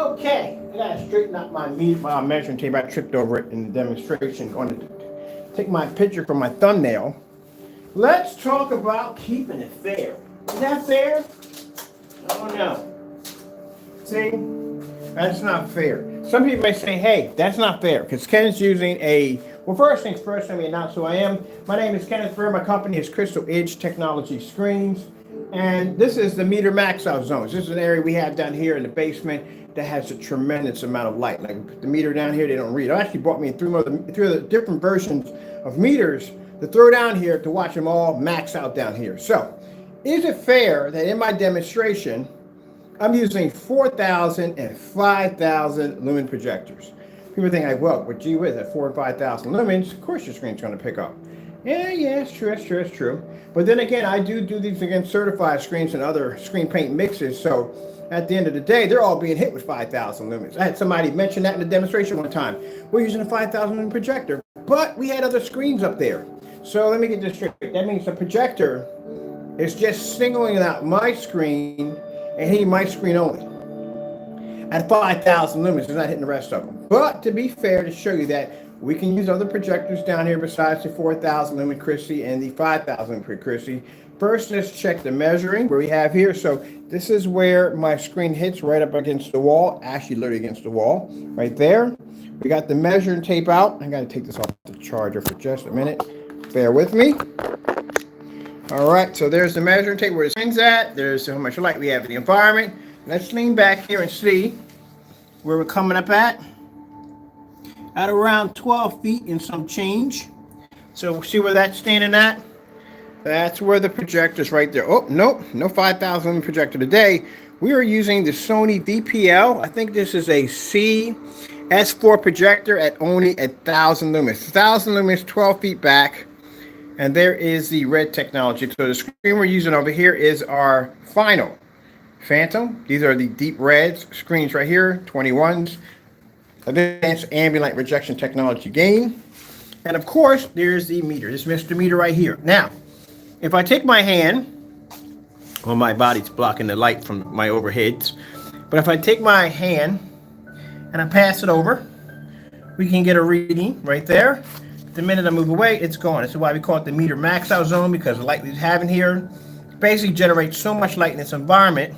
Okay, I gotta straighten out my measuring tape. I tripped over it in the demonstration. Going to take my picture from my thumbnail. Let's talk about keeping it fair. Is that fair? I don't know. See, that's not fair. Some people may say, hey, that's not fair, because Ken's using a, well, first things first, let me announce who I am. My name is Kenneth Burr. My company is Crystal Edge Technology Screens. And this is the meter max out zones. This is an area we have down here in the basement that has a tremendous amount of light. Like the meter down here, they don't read. I actually bought me through the different versions of meters to throw down here to watch them all max out down here. So, is it fair that in my demonstration, I'm using 4,000 and 5,000 lumen projectors? People think, like, well, gee whiz, at 4,000 and 5,000 lumens, of course your screen's going to pick up. Yeah, it's true. But then again, I do these against certified screens and other screen paint mixes. So at the end of the day, they're all being hit with 5,000 lumens. I had somebody mention that in the demonstration one time. We're using a 5,000 lumen projector, but we had other screens up there. So let me get this straight. That means the projector is just singling out my screen and hitting my screen only. At 5,000 lumens, it's not hitting the rest of them. But to be fair, to show you that we can use other projectors down here besides the 4,000 lumen Christie and the 5,000 lumen Christie. First, let's check the measuring where we have here. So this is where my screen hits right up against the wall, actually literally against the wall, right there. We got the measuring tape out. I got to take this off the charger for just a minute. Bear with me. All right, so there's the measuring tape where the screen's at. There's how much light we have in the environment. Let's lean back here and see where we're coming up at around 12 feet and some change. So see where that's standing at? That's where the projector's right there. Oh, nope, no 5,000 projector today. We are using the Sony VPL. I think this is a CS4 projector at only 1,000 lumens. 1,000 lumens, 12 feet back. And there is the red technology. So the screen we're using over here is our final Phantom. These are the deep reds screens right here, 21s. Advanced ambient light rejection technology gain. And of course, there's the meter. This Mr. Meter right here. Now, if I take my hand, well, my body's blocking the light from my overheads. But if I take my hand and I pass it over, we can get a reading right there. The minute I move away, it's gone. This is why we call it the meter max out zone, because the light we have in here basically generates so much light in this environment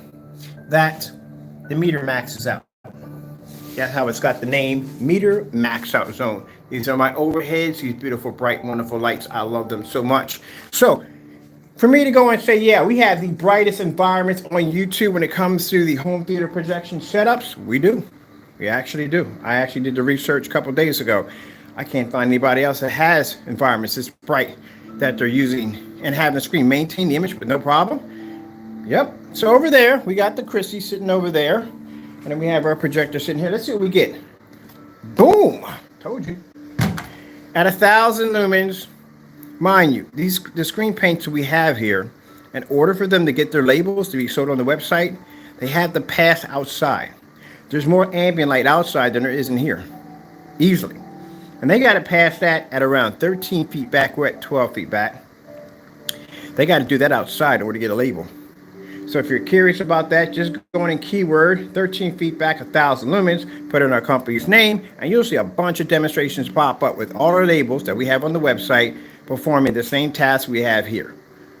that the meter maxes out. That's how it's got the name meter max out zone. These are my overheads, these beautiful, bright, wonderful lights. I love them so much. So for me to go and say, yeah, we have the brightest environments on YouTube when it comes to the home theater projection setups, we do. We actually do. I actually did the research a couple of days ago. I can't find anybody else that has environments this bright that they're using and having the screen maintain the image with no problem. Yep. So over there, we got the Christie sitting over there. And then we have our projector sitting here. Let's see what we get. Boom! Told you. At 1,000 lumens, mind you, the screen paints we have here, in order for them to get their labels to be sold on the website, they have to pass outside. There's more ambient light outside than there is in here. Easily. And they got to pass that at around 13 feet back. We're at 12 feet back. They got to do that outside in order to get a label. So if you're curious about that, just go in keyword 13 feet back, 1,000 lumens, put in our company's name, and you'll see a bunch of demonstrations pop up with all our labels that we have on the website performing the same task we have here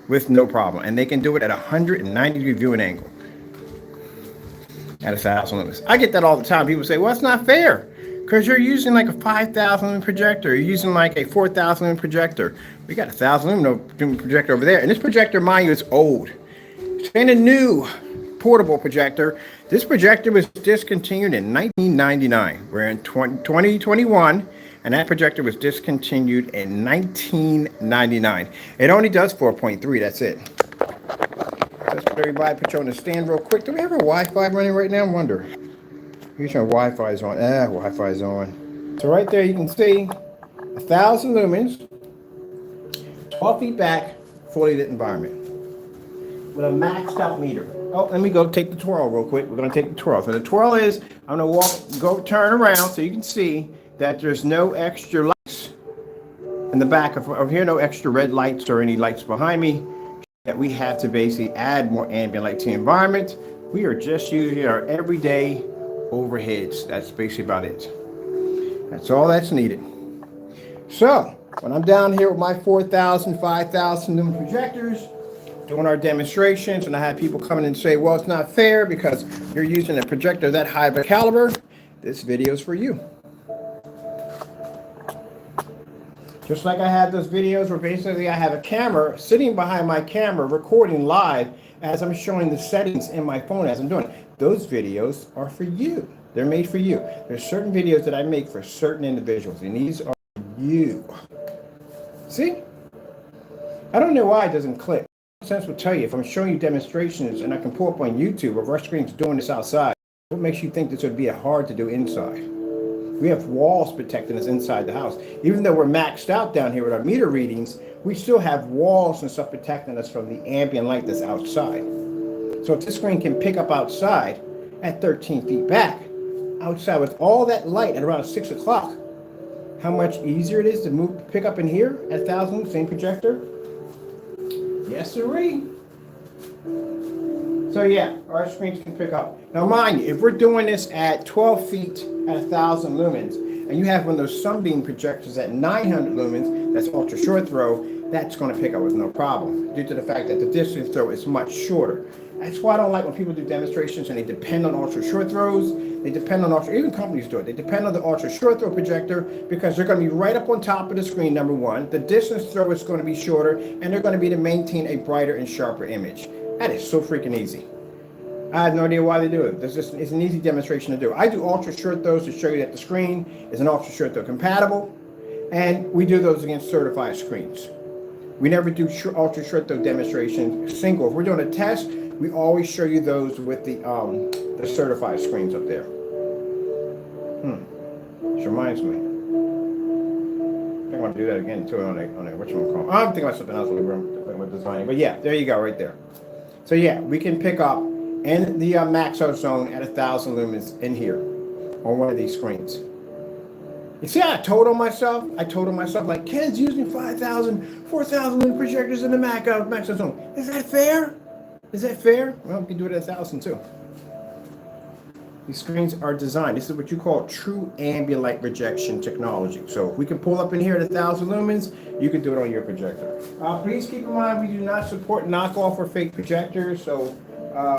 with no problem. And they can do it at a 190-degree viewing angle at 1,000 lumens. I get that all the time. People say, well, it's not fair because you're using like a 5,000 lumen projector. You're using like a 4,000 lumen projector. We got a 1,000 lumen projector over there. And this projector, mind you, is old. And a new portable projector. This projector was discontinued in 1999. We're in 2021, and that projector was discontinued in 1999. It only does 4.3. That's it. Let's put everybody, put you on the stand real quick. Do we have our Wi-Fi running right now? I wonder. Here's our Wi-Fi is on. Wi-Fi is on. So right there, you can see 1,000 lumens, 12 feet back, fully lit environment with a maxed out meter. Oh, let me go take the twirl real quick. We're going to take the twirl. So the twirl is, I'm going to turn around so you can see that there's no extra lights in the back of here, no extra red lights or any lights behind me that we have to basically add more ambient light to the environment. We are just using our everyday overheads. That's basically about it. That's all that's needed. So when I'm down here with my 4,000, 5,000 lumen projectors, doing our demonstrations, and I have people come in and say, well, it's not fair because you're using a projector that high of a caliber, this video is for you. Just like I had those videos where basically I have a camera sitting behind my camera recording live as I'm showing the settings in my phone as I'm doing it. Those videos are for you. They're made for you. There's certain videos that I make for certain individuals, and these are for you. See? I don't know why it doesn't click. Sense will tell you if I'm showing you demonstrations and I can pull up on YouTube of our screens doing this outside, what makes you think this would be hard to do inside? We have walls protecting us inside the house. Even though we're maxed out down here with our meter readings, we still have walls and stuff protecting us from the ambient light that's outside. So if this screen can pick up outside at 13 feet back, outside with all that light at around 6 o'clock, how much easier it is to pick up in here at 1,000, same projector? Yes, sirree. So yeah, our screens can pick up. Now mind you, if we're doing this at 12 feet at 1,000 lumens, and you have one of those sunbeam projectors at 900 lumens, that's ultra short throw, that's going to pick up with no problem, due to the fact that the distance throw is much shorter. That's why I don't like when people do demonstrations and they depend on ultra short throws. They depend on even companies do it. They depend on the ultra short throw projector because they're going to be right up on top of the screen, number one. The distance throw is going to be shorter, and they're going to be to maintain a brighter and sharper image. That is so freaking easy. I have no idea why they do it. It's an easy demonstration to do. I do ultra short throws to show you that the screen is an ultra short throw compatible, and we do those against certified screens. We never do ultra short throw demonstrations single. If we're doing a test, we always show you those with the certified screens up there. Which reminds me, I think I want to do that again too on a whatchamacallit. I'm thinking about something else with designing, but yeah, there you go, right there. So yeah, we can pick up in the max out zone at 1,000 lumens in here on one of these screens. You see how I told on myself? Like, Ken's using 5,000, 4,000 lumen projectors in the max out zone. Is that fair? Is that fair? Well, we can do it at 1,000 too. These screens are designed. This is what you call true ambient light rejection technology. So if we can pull up in here at 1,000 lumens, you can do it on your projector. Please keep in mind we do not support knockoff or fake projectors. So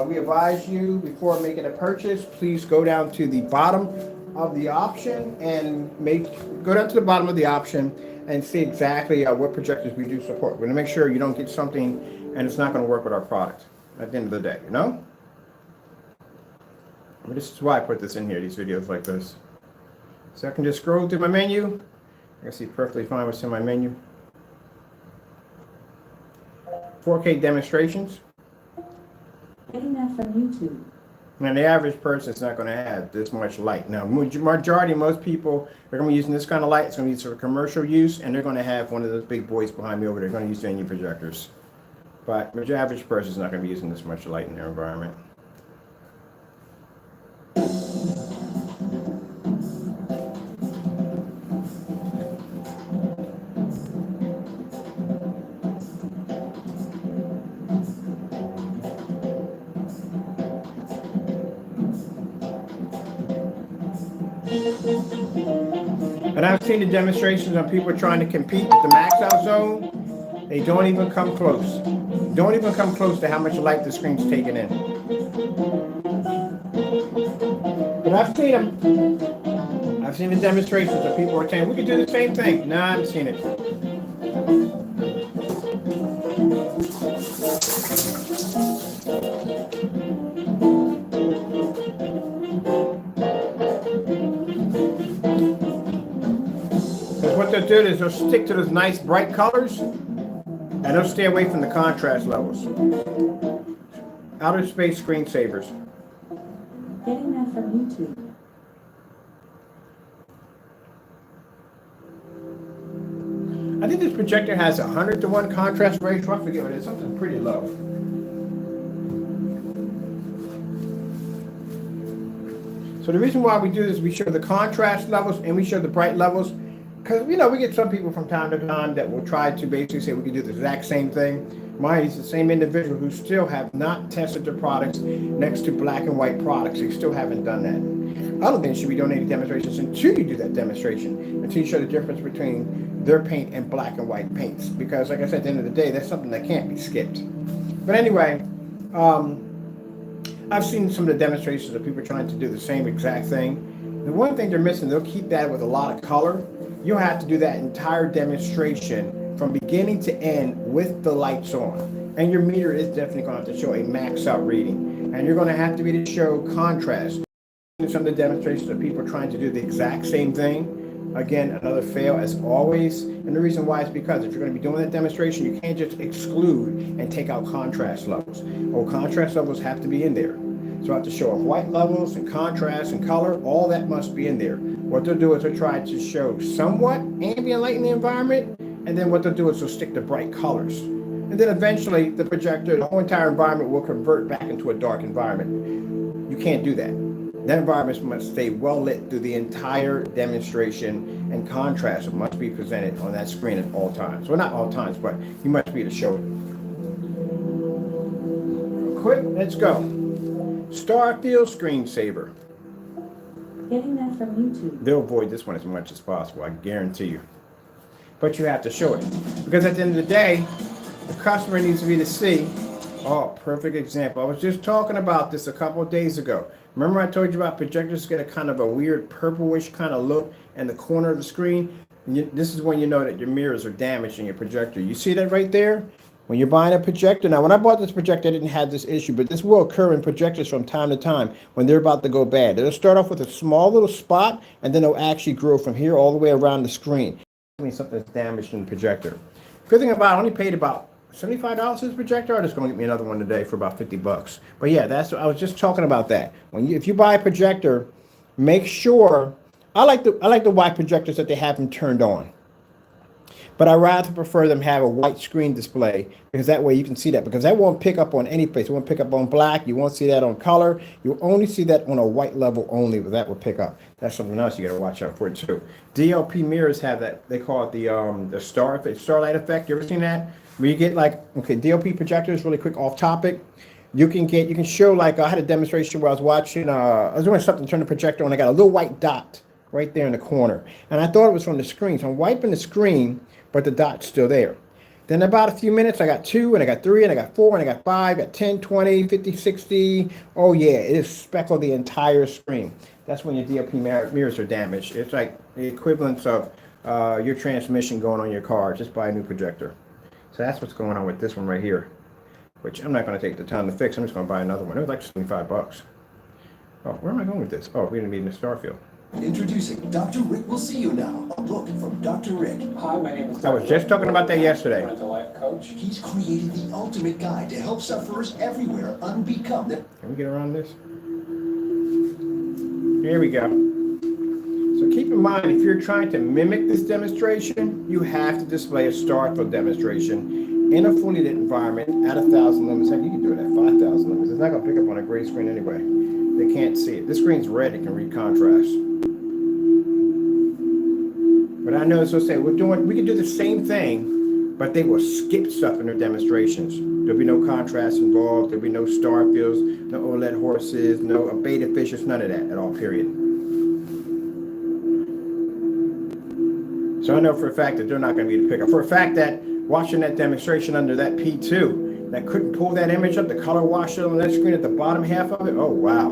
we advise you before making a purchase, please go down to the bottom of the option and see exactly what projectors we do support. We're going to make sure you don't get something and it's not going to work with our product at the end of the day, you know? But this is why I put this in here, these videos like this. So I can just scroll through my menu. I can see perfectly fine what's in my menu. 4K demonstrations. Getting that from YouTube. And the average person is not going to have this much light. Now, most people are going to be using this kind of light. It's going to be used for commercial use, and they're going to have one of those big boys behind me over there. They're going to use any projectors. But the average person is not going to be using this much light in their environment. And I've seen the demonstrations on people trying to compete with the max out zone. They don't even come close. Don't even come close to how much light the screen's taking in. But I've seen them. I've seen the demonstrations of people are saying, we could do the same thing. No, I haven't seen it. What they'll do is they'll stick to those nice bright colors and they'll stay away from the contrast levels. Outer space screensavers. Getting that from YouTube. I think this projector has 100:1 contrast ratio. I forget what it is, something pretty low. So the reason why we do this, we show the contrast levels and we show the bright levels. Because, you know, we get some people from time to time that will try to basically say we can do the exact same thing. Mine is the same individual who still have not tested their products next to black and white products. They still haven't done that. I don't think you should be doing any demonstrations until you do that demonstration, until you show the difference between their paint and black and white paints. Because, like I said, at the end of the day, that's something that can't be skipped. But anyway, I've seen some of the demonstrations of people trying to do the same exact thing. The one thing they're missing, they'll keep that with a lot of color. You'll have to do that entire demonstration from beginning to end with the lights on. And your meter is definitely going to have to show a max out reading. And you're going to have to be able to show contrast. Some of the demonstrations of people trying to do the exact same thing. Again, another fail as always. And the reason why is because if you're going to be doing that demonstration, you can't just exclude and take out contrast levels. Well, contrast levels have to be in there. So I have to show white levels and contrast and color. All that must be in there. What they'll do is they'll try to show somewhat ambient light in the environment. And then what they'll do is they'll stick to bright colors. And then eventually the projector, the whole entire environment will convert back into a dark environment. You can't do that. That environment must stay well lit through the entire demonstration, and contrast must be presented on that screen at all times. Well, not all times, but you must be able to show it. Quick, let's go. Starfield screensaver. Getting that from YouTube. They'll avoid this one as much as possible, I guarantee you. But you have to show it. Because at the end of the day, the customer needs to be able to see. Oh, perfect example. I was just talking about this a couple of days ago. Remember I told you about projectors get a kind of a weird purplish kind of look in the corner of the screen? This is when you know that your mirrors are damaged in your projector. You see that right there? When you're buying a projector. Now, when I bought this projector, I didn't have this issue, but this will occur in projectors from time to time when they're about to go bad. It'll start off with a small little spot, and then it'll actually grow from here all the way around the screen. I mean, something's damaged in the projector. Good thing about it, I only paid about $75 for this projector. I'm just going to get me another one today for about 50 bucks. But yeah, that's what I was just talking about that. If you buy a projector, make sure, I like the white projectors that they have them turned on. But I rather prefer them have a white screen display, because that way you can see that, because that won't pick up on any place. It won't pick up on black. You won't see that on color. You'll only see that on a white level only, but that will pick up. That's something else you got to watch out for too. DLP mirrors have that. They call it the starlight effect. You ever seen that? Where you get like, okay, DLP projectors, really quick off topic. You can show, like, I had a demonstration where I was watching, I was doing something, turn the projector on, I got a little white dot right there in the corner. And I thought it was from the screen. So I'm wiping the screen, but the dot's still there. Then about a few minutes, I got 2, and I got 3, and I got 4, and I got 5, got 10, 20, 50, 60. Oh yeah, it is speckled the entire screen. That's when your DLP mirrors are damaged. It's like the equivalence of your transmission going on your car. Just buy a new projector. So that's what's going on with this one right here, which I'm not going to take the time to fix. I'm just going to buy another one. It was like $25. Oh, where am I going with this? Oh, we're going to be in the Starfield. Introducing Dr. Rick will see you now. A look from Dr. Rick. Hi, my name is I was just talking about that yesterday. Mental life coach. He's created the ultimate guide to help sufferers everywhere unbecome them. Can we get around this? Here we go. So keep in mind, if you're trying to mimic this demonstration, you have to display a Starfield demonstration in a fully lit environment at 1,000 lumens. Heck, you can do it at 5,000 lumens. It's not going to pick up on a gray screen anyway. They can't see it. This screen's red. It can read contrast. But I know, so say we can do the same thing, but they will skip stuff in their demonstrations. There'll be no contrast involved. There'll be no Starfields, no OLED horses, no beta fishes, none of that at all, period. So I know for a fact that they're not going to be able to pick up. For a fact that watching that demonstration under that P2, that couldn't pull that image up, the color washed it on that screen at the bottom half of it. Oh, wow.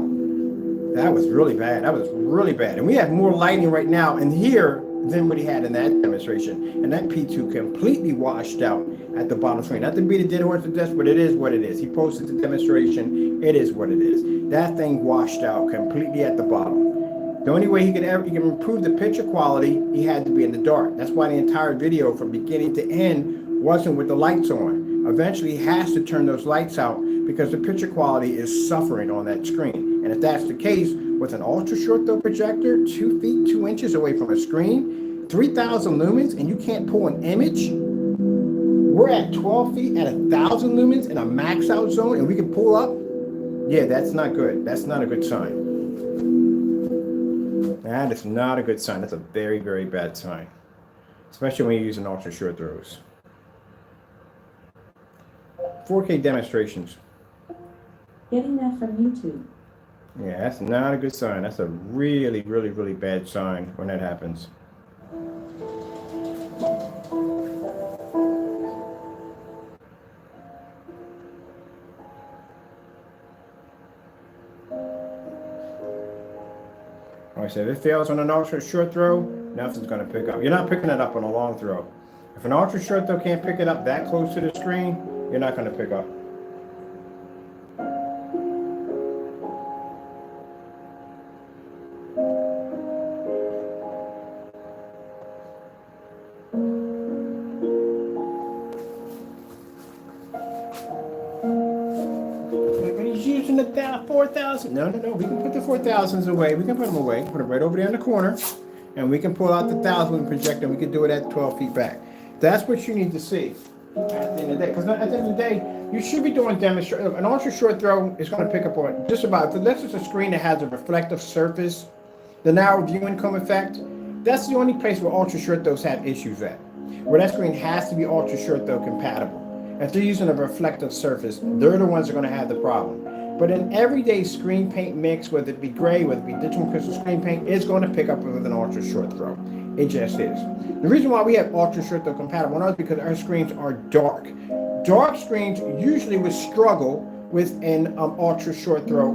That was really bad. That was really bad. And we have more lighting right now in here than what he had in that demonstration. And that P2 completely washed out at the bottom screen. Not to beat a dead horse to death, but it is what it is. He posted the demonstration. It is what it is. That thing washed out completely at the bottom. The only way he can improve the picture quality, he had to be in the dark. That's why the entire video from beginning to end wasn't with the lights on. Eventually, he has to turn those lights out because the picture quality is suffering on that screen. And if that's the case, with an ultra short throw projector, 2 feet, 2 inches away from a screen, 3,000 lumens, and you can't pull an image, we're at 12 feet at 1,000 lumens in a max out zone, and we can pull up. Yeah, that's not good. That's not a good sign. That is not a good sign. That's a very, very bad sign, especially when you're using ultra short throws. 4K demonstrations. Getting that from YouTube. Yeah, that's not a good sign. That's a really, really, really bad sign when that happens. Like I said, if it fails on an ultra short throw, nothing's going to pick up. You're not picking it up on a long throw. If an ultra short throw can't pick it up that close to the screen, you're not going to pick up. But he's using the 4,000. No, we can put the 4,000s away. We can put them away. Put them right over there in the corner. And we can pull out the 1,000 projector. We can do it at 12 feet back. That's what you need to see at the end of the day. Because at the end of the day, you should be doing demonstration. An ultra short throw is going to pick up on just about, unless it's a screen that has a reflective surface, the narrow viewing cone effect, that's the only place where ultra short throws have issues at. Where that screen has to be ultra short throw compatible. If they're using a reflective surface, they're the ones that are going to have the problem. But an everyday screen paint mix, whether it be gray, whether it be digital crystal screen paint, is going to pick up with an ultra short throw. It just is. The reason why we have ultra short throw compatible is because our screens are dark. Dark screens usually would struggle with an ultra short throw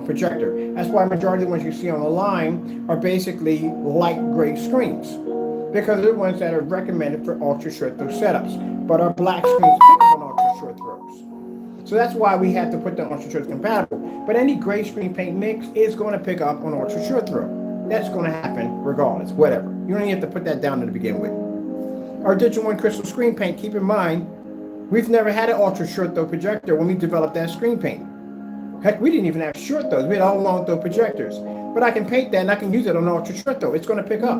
projector. That's why majority of the ones you see on the line are basically light gray screens, because they're the ones that are recommended for ultra short throw setups. But our black screens pick up on ultra short throws. So that's why we have to put the ultra short compatible. But any gray screen paint mix is going to pick up on ultra short throw. That's going to happen regardless, whatever. You don't even have to put that down to begin with. Our digital one crystal screen paint, keep in mind, we've never had an ultra short throw projector when we developed that screen paint. Heck, we didn't even have short throws. We had all long throw projectors. But I can paint that and I can use it on ultra short throw. It's going to pick up.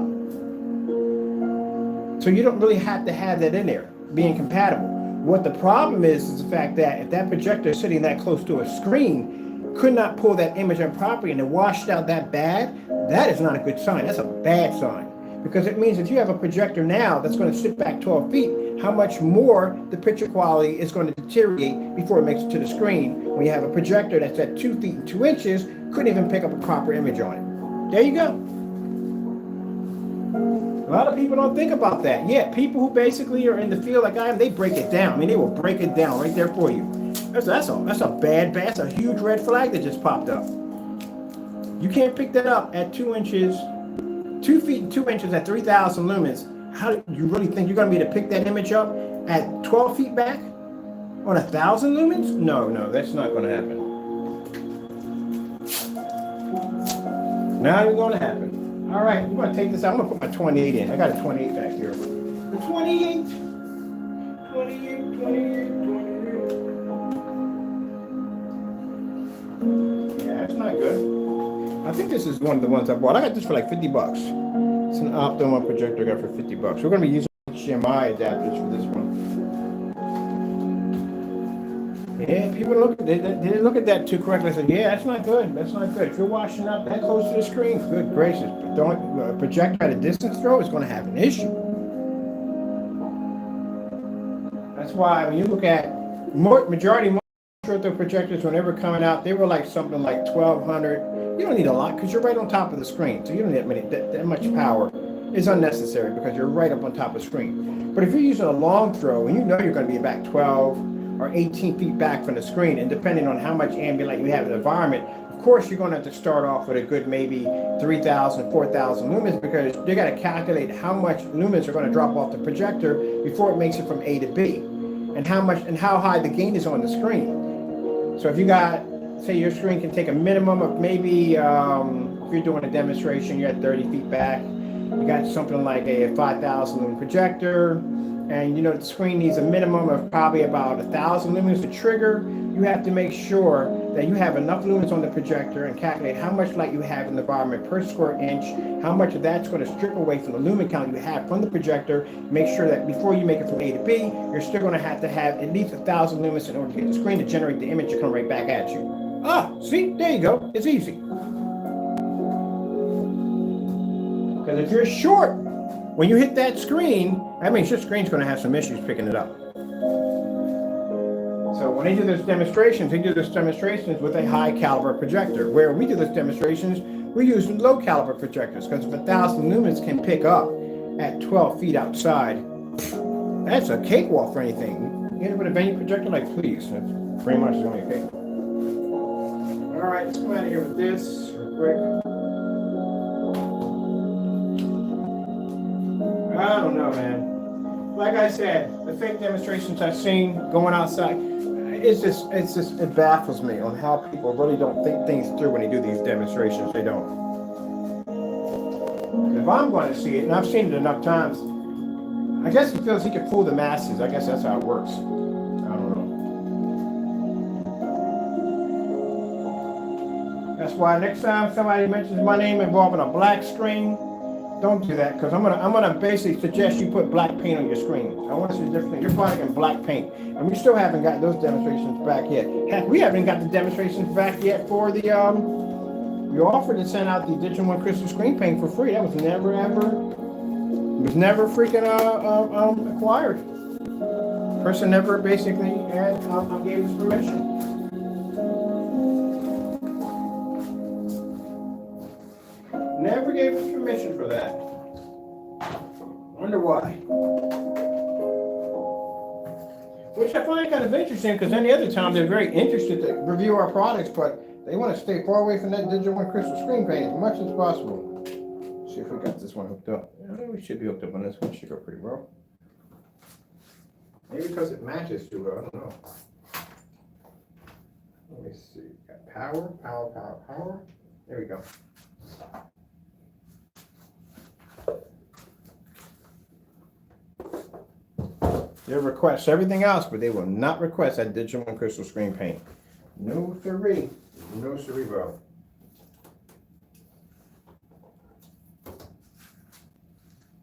So you don't really have to have that in there being compatible. What the problem is the fact that if that projector is sitting that close to a screen, could not pull that image in properly and it washed out that bad, that is not a good sign. That's a bad sign. Because it means if you have a projector now that's going to sit back 12 feet, how much more the picture quality is going to deteriorate before it makes it to the screen when you have a projector that's at 2 feet and 2 inches, couldn't even pick up a proper image on it. There you go. A lot of people don't think about that. Yeah, people who basically are in the field like I am, they break it down. I mean, they will break it down right there for you. That's a huge red flag that just popped up. You can't pick that up at 2 inches, 2 feet and 2 inches at 3,000 lumens. How do you really think you're going to be able to pick that image up at 12 feet back on 1,000 lumens? No, that's not going to happen. Not even going to happen. All right, I'm going to take this out. I'm going to put my 28 in. I got a 28 back here. The 28. Yeah, that's not good. I think this is one of the ones I bought. I got this for like 50 bucks. It's an Optima projector I got for 50 bucks. We're going to be using HDMI adapters for this one. Yeah, people they didn't look at that too correctly. I said, yeah, that's not good. That's not good. If you're washing up that close to the screen, good gracious. Don't project at a distance throw is going to have an issue. That's why when you look at majority short throw projectors, when they were coming out, they were like something like 1,200. You don't need a lot because you're right on top of the screen. So you don't need that much power. It's unnecessary because you're right up on top of the screen. But if you're using a long throw and you know you're going to be back 12 or 18 feet back from the screen, and depending on how much ambient light you have in the environment, of course you're going to have to start off with a good maybe 3,000, 4,000 lumens, because they got to calculate how much lumens are going to drop off the projector before it makes it from A to B, and how high the gain is on the screen. So if you got, say your screen can take a minimum of maybe, if you're doing a demonstration, you're at 30 feet back, you got something like a 5,000 lumen projector, and you know the screen needs a minimum of probably about 1,000 lumens to trigger. You have to make sure that you have enough lumens on the projector and calculate how much light you have in the environment per square inch, how much of that's going to strip away from the lumen count you have from the projector. Make sure that before you make it from A to B, you're still going to have at least 1,000 lumens in order to get the screen to generate the image to come right back at you. See, there you go. It's easy. Because if you're short, when you hit that screen, that means your screen's going to have some issues picking it up. So So when they do those demonstrations, with a high caliber projector. Where we do those demonstrations, we use low caliber projectors because if 1,000 lumens can pick up at 12 feet outside, that's a cakewalk for anything. You know, with a venue projector, like please, that's pretty much only a cakewalk. All right, let's come out of here with this real quick. I don't know, man. Like I said, the fake demonstrations I've seen going outside, it baffles me on how people really don't think things through when they do these demonstrations. They don't. If I'm going to see it, and I've seen it enough times, I guess he feels he can fool the masses. I guess that's how it works. I don't know. That's why next time somebody mentions my name involving a black screen, don't do that, because I'm gonna basically suggest you put black paint on your screen. I want to see the difference. You're probably getting black paint, and we still haven't got those demonstrations back yet. Heck, we haven't got the demonstrations back yet for the We offered to send out the Digital One crystal screen paint for free. That was never freaking acquired. Person never basically gave us permission. Never gave us permission for that. Wonder why. Which I find kind of interesting, because any other time they're very interested to review our products, but they want to stay far away from that Digital One crystal screen paint as much as possible. See if we got this one hooked up. We should be hooked up on this one. Should go pretty well. Maybe because it matches too well. I don't know. Let me see. Got power. There we go. They request everything else, but they will not request that Digital One crystal screen paint. No siree. No siree, bro.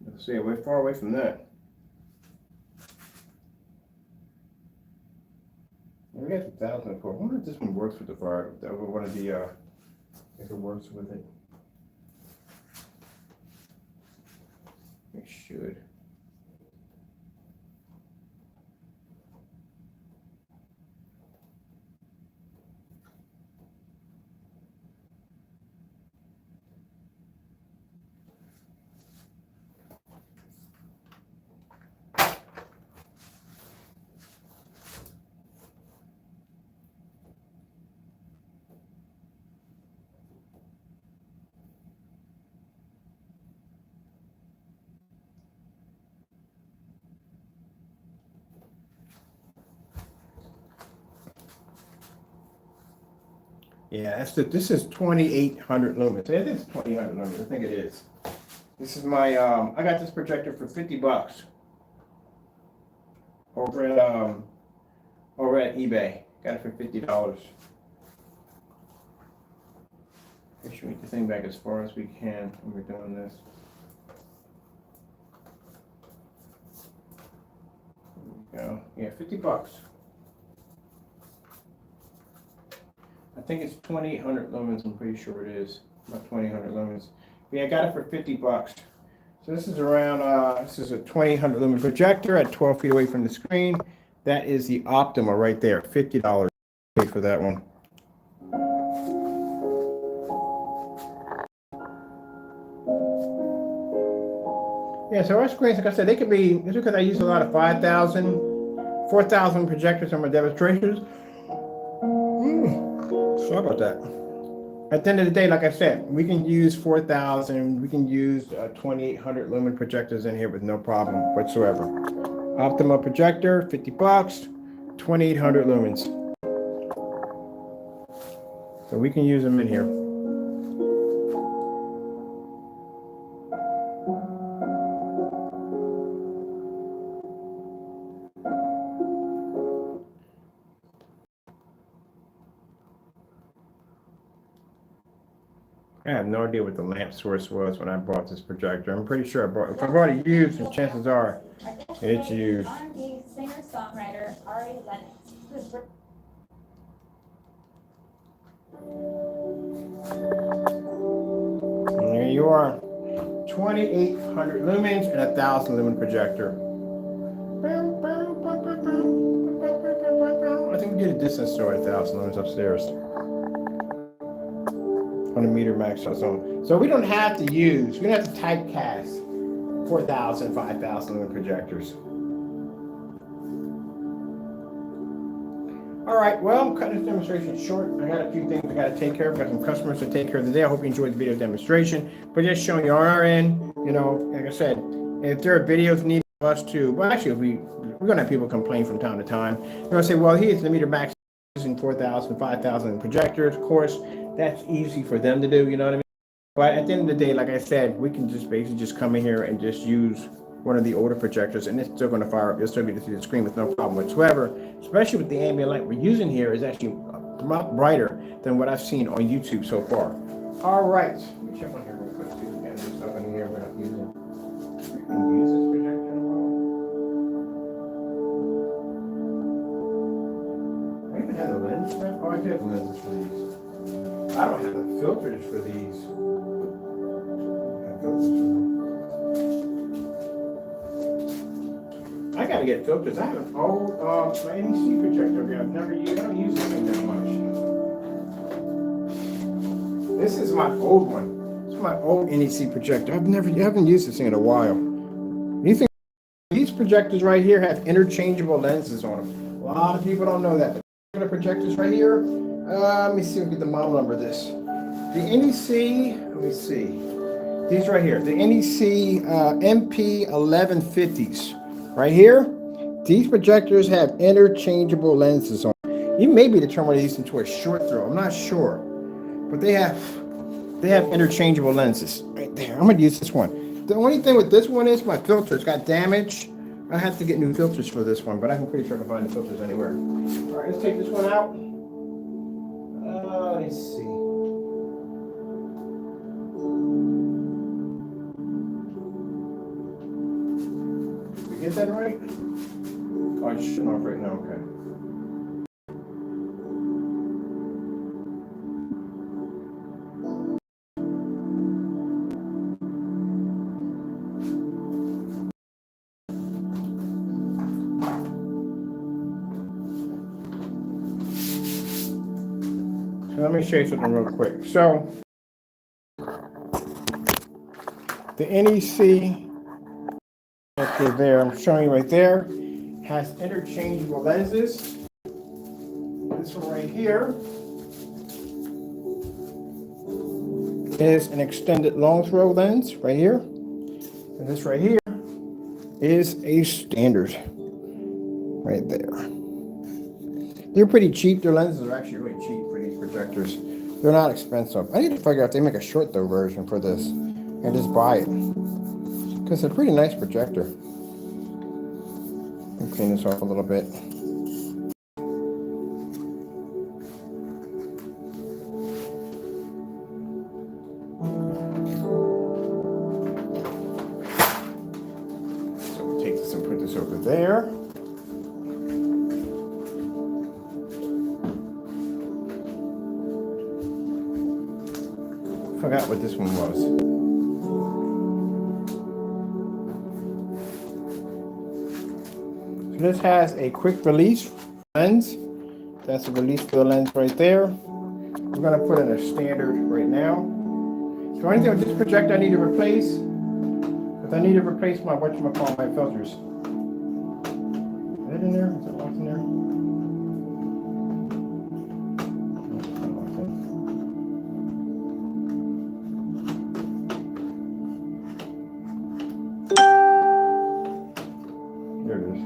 Let's see, we're far away from that. We got 2004. I wonder if this one works with the fire. That was one of the, if it works with it. It should. Yeah, this is 2,800 lumens. It is 2,800 lumens. I think it is. This is my I got this projector for $50 over at eBay. Got it for $50. Make sure we get the thing back as far as we can when we're doing this. There we go. Yeah, $50. I think it's 2,800 lumens. I'm pretty sure it is about 2,800 lumens. Yeah, I got it for $50. So this is around. This is a 2,800 lumen projector at 12 feet away from the screen. That is the Optima right there. $50 pay for that one. Yeah, so our screens, like I said, they could be. It's because I use a lot of 5,000, 4,000 projectors on my demonstrations. Sorry about that. At the end of the day, like I said, we can use 4,000, we can use 2,800 lumen projectors in here with no problem whatsoever. Optima projector, $50, 2,800 lumens. So we can use them in here. I have no idea what the lamp source was when I bought this projector. I'm pretty sure if I've already used, and chances are it's used. R&B singer-songwriter Ari Lennox, who's And there you are, 2,800 lumens and 1,000 lumen projector. I think get a distance store at 1,000 lumens upstairs on the meter max zone. So we don't have to use, we don't have to typecast 4,000, 5,000 lumen projectors. All right, well, I'm cutting this demonstration short. I got a few things I got to take care of. Got some customers to take care of today. I hope you enjoyed the video demonstration. But just showing you on our end, you know, like I said, if there are videos needed for us to, well, actually, we're going to have people complain from time to time. They're going to say, well, here's the meter max using 4,000, 5,000 projectors. Of course, that's easy for them to do, you know what I mean? But at the end of the day, like I said, we can just basically just come in here and just use one of the older projectors, and it's still going to fire up. You'll still be able to see the screen with no problem whatsoever. Especially with the ambient light we're using here is actually a lot brighter than what I've seen on YouTube so far. All right, let me check on here real quick. See if we got any stuff in here we're not using. Can we use this projector in a while? I even have the lens for that. Oh, I do have lenses for these. I don't have the filters for these. I have filters for them. I gotta get filters. I have an old NEC projector here. I've never used. I don't use this thing that much. This is my old one. This is my old NEC projector. I haven't used this thing in a while. These projectors right here have interchangeable lenses on them. A lot of people don't know that. The projectors right here. Let me see. We'll get the model number of this. The NEC. Let me see. These right here. The NEC MP1150s. Right here, these projectors have interchangeable lenses on. You may be determined to use them to a short throw. I'm not sure, but they have interchangeable lenses right there. I'm gonna use this one. The only thing with this one is my filters got damaged. I have to get new filters for this one, but I'm pretty sure I can find the filters anywhere. All right, let's take this one out. Let's see. Get that right? Oh, it's shutting off right now, okay. So let me show you something real quick. So the NEC okay, there, I'm showing you right there, has interchangeable lenses. This one right here is an extended long throw lens right here. And this right here is a standard right there. They're pretty cheap. Their lenses are actually really cheap for these projectors. They're not expensive. I need to figure out if they make a short throw version for this and just buy it. Because it's a pretty nice projector. Let me clean this off a little bit. So we'll take this and put this over there. Forgot what this one was. This has a quick release lens. That's a release for the lens right there. We're gonna put in a standard right now. So anything with this projector I need to replace, because I need to replace my whatchamacallit, my filters. Is that in there? Is that locked in there? There it is.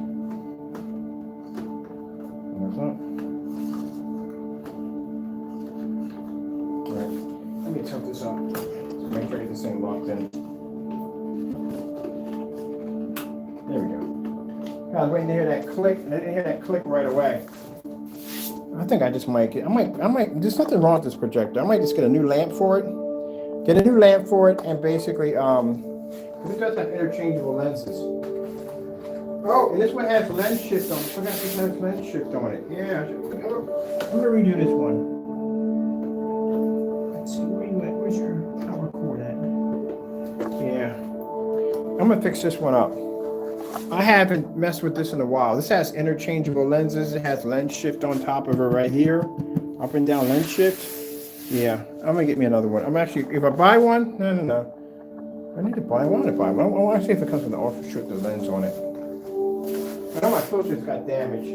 Alright, let me tilt this up. Make sure I get this thing locked in. There we go. I was waiting to hear that click, and I didn't hear that click right away. I think I just might get, there's nothing wrong with this projector. I might just get a new lamp for it. Get a new lamp for it, and basically, it does have interchangeable lenses. Oh, and this one has lens shift on it. I forgot this has lens shift on it. Yeah, I'm gonna redo this one. Let's see, where's your power cord at? Yeah, I'm gonna fix this one up. I haven't messed with this in a while. This has interchangeable lenses. It has lens shift on top of it right here. Up and down lens shift. Yeah, I'm gonna get me another one. I'm actually, if I buy one, no. I need to buy one. I want to see if it comes with an ultra restricted lens on it. I know my filter's got damage.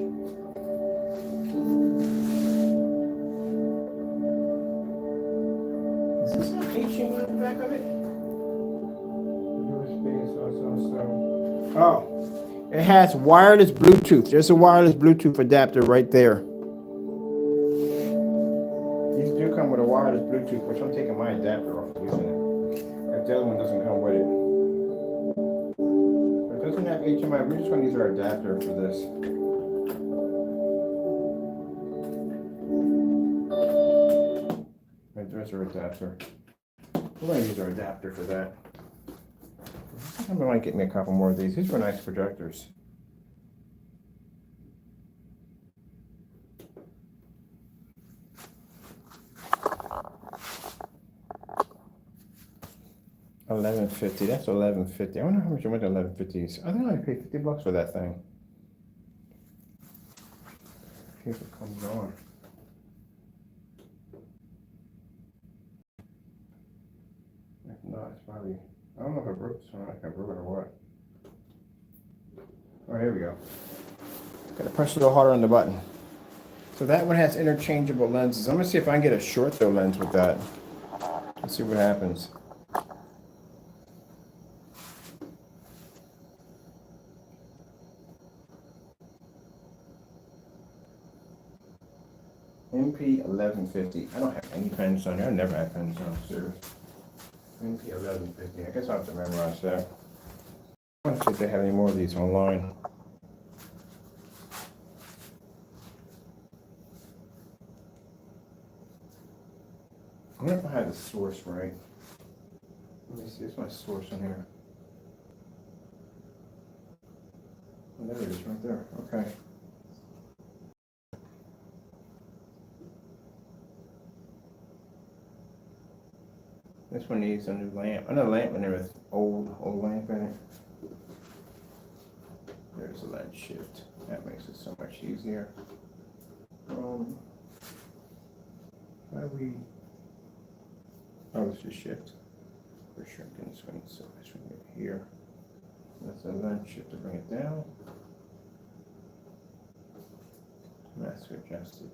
Does this have HDMI on the back of it? USB, so. Oh, it has wireless Bluetooth. There's a wireless Bluetooth adapter right there. These do come with a wireless Bluetooth, which I'm taking my adapter off using it. The other one doesn't come with it. It doesn't have HDMI. We're just going to use our adapter for this. There's our adapter. We're going to use our adapter for that. I think I might get me a couple more of these. These were nice projectors. $11.50. That's $11.50. I wonder how much I went to $11.50. I think I paid $50 for that thing. See if it comes on. If not, it's probably. I don't know if I broke this one. Like I broke it or what. Oh, here we go. Gotta press a little harder on the button. So that one has interchangeable lenses. I'm gonna see if I can get a short throw lens with that. Let's see what happens. MP 1150. I don't have any pens on here. I never had pens on, serious. MP 1150. I guess I'll have to memorize that. I want to see if they have any more of these online. I wonder if I had the source right. Let me see. It's my source in here. Oh, there it is, right there. Okay. This one needs a new lamp. Another lamp in there with old lamp in it. There's a lens shift. That makes it so much easier. How do we? Oh, this is shift. We're shrinking this one, so this one here. That's a lens shift to bring it down. Mask adjusted.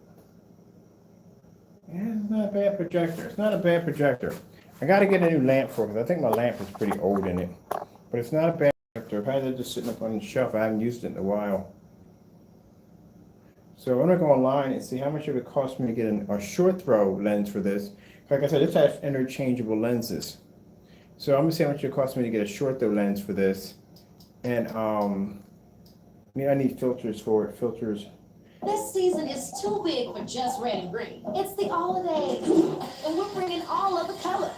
Yeah, it's not a bad projector. It's not a bad projector. I got to get a new lamp for it because I think my lamp is pretty old in it. But it's not a bad projector. I've had it just sitting up on the shelf. I haven't used it in a while. So I'm going to go online and see how much it would cost me to get a short throw lens for this. Like I said, this has interchangeable lenses. So I'm going to see how much it costs me to get a short throw lens for this. And I need filters for it. Filters. This season is too big for just red and green. It's the holidays, and we're bringing all of the color.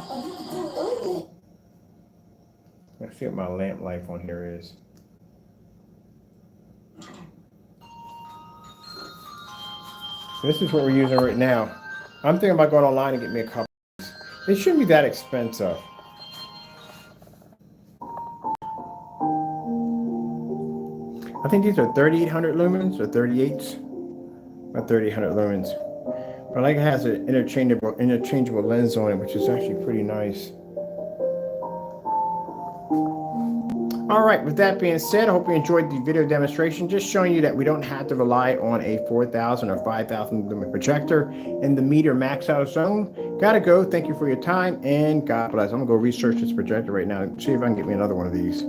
Ooh. Let's see what my lamp life on here is. This is what we're using right now. I'm thinking about going online and getting me a couple. It shouldn't be that expensive. I think these are 3800 lumens or 38s. About 3800 lumens. But I like it has an interchangeable lens on it, which is actually pretty nice. All right, with that being said, I hope you enjoyed the video demonstration, just showing you that we don't have to rely on a 4,000 or 5,000 lumen projector in the meter max out zone. Gotta go. Thank you for your time, and God bless. I'm gonna go research this projector right now and see if I can get me another one of these.